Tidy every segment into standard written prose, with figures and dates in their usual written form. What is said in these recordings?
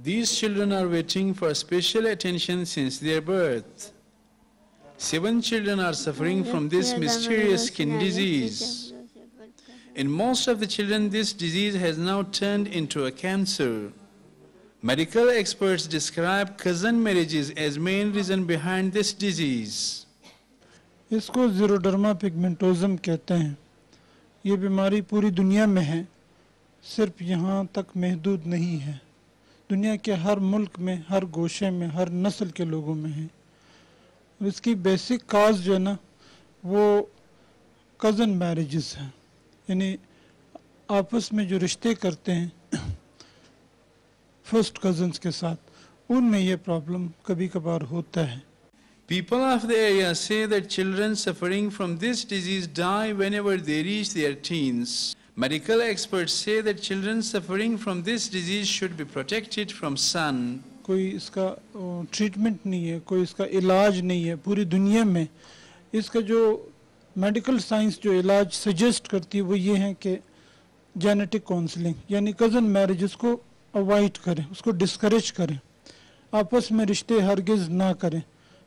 These children are waiting for special attention since their birth. 7 children are suffering from this mysterious skin disease. In most of the children, this disease has now turned into a cancer. Medical experts describe cousin marriages as main reason behind this disease. इसको ज़ीरोडर्मा पिगमेंटोजम कहते हैं। ये बीमारी पूरी दुनिया में है, सिर्फ यहाँ तक महदूद नहीं है। दुनिया के हर मुल्क में, हर गोशे में, हर नस्ल के लोगों में है। इसकी बेसिक काज जो है ना, वो कज़न मैरिजेस हैं, यानी आपस में जो रिश्ते करते हैं फर्स्ट कज़न्स के साथ, उनमें ये प्रॉब्लम कभी कभार होता है। People of the area say that children suffering from this disease die whenever they reach their teens. Medical experts say that children suffering from this disease should be protected from sun. कोई इसका treatment नहीं है, कोई इसका इलाज नहीं है पूरी दुनिया में। इसका जो मेडिकल साइंस जो इलाज सजेस्ट करती है वो ये है कि जेनेटिक काउंसलिंग, यानी कज़न मैरिजेस को अवॉइड करें, उसको डिस्करेज करें, आपस में रिश्ते हरगिज़ ना करें,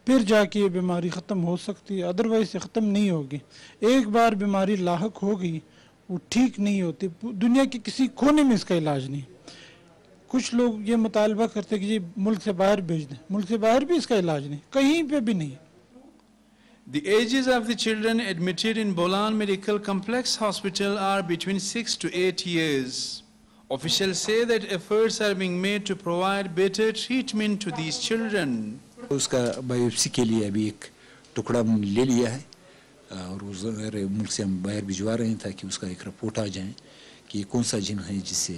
फिर जाके ये बीमारी ख़त्म हो सकती है, अदरवाइज ये ख़त्म नहीं होगी। एक बार बीमारी लाहक हो गई वो ठीक नहीं होती। दुनिया के किसी कोने में इसका इलाज नहीं। कुछ लोग ये मुतालबा करते कि जी मुल्क से बाहर भेज दें, मुल्क से बाहर भी इसका इलाज नहीं, कहीं पे भी नहीं। The ages of the children admitted in Bolan Medical Complex Hospital are between 6 to 8 years. Officials say that efforts are being made to provide better treatment to these children. उसका बायोप्सी के लिए अभी एक टुकड़ा ले लिया है और उस मुल्क से हम बाहर भिजवा रहे हैं ताकि उसका एक रिपोर्ट आ जाए कि ये कौन सा जिन है जिससे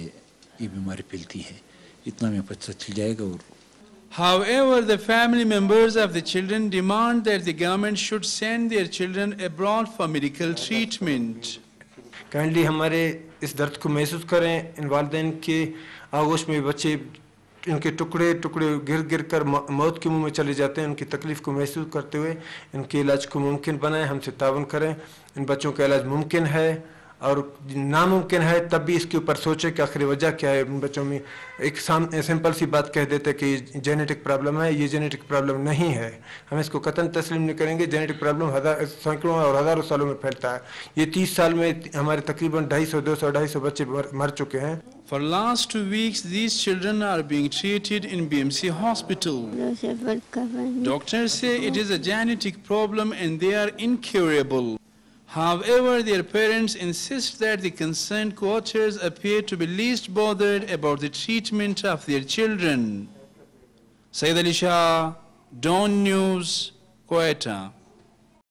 ये बीमारी फैलती है। इतना में पता चल जाएगा। और However, the family members of the children demand that the government should send their children abroad for medical treatment. Kindly हमारे इस दर्द को महसूस करें। इन वालिदैन के आगोश में बच्चे इनके टुकड़े टुकड़े गिर गिर कर मौत के मुंह में चले जाते हैं। उनकी तकलीफ़ को महसूस करते हुए इनके इलाज को मुमकिन बनाएं, हमसे तावन करें। इन बच्चों का इलाज मुमकिन है और नामुमकिन है तब भी इसके ऊपर सोचें कि आखिर वजह क्या है। इन बच्चों में एक सिंपल सी बात कह देते कि जेनेटिक प्रॉब्लम है, ये जेनेटिक प्रॉब्लम नहीं है। हम इसको कतन तस्लीम नहीं करेंगे। जेनेटिक प्रॉब्लम सैकड़ों और हज़ारों सालों में फैलता है। ये 30 साल में हमारे तकरीबन 250 बच्चे मर चुके हैं। For last 2 weeks, these children are being treated in BMC hospital. Doctors say it is a genetic problem and they are incurable. However, their parents insist that the concerned coaches appear to be least bothered about the treatment of their children. Sayyid Ali Shah, Dawn News, Quetta.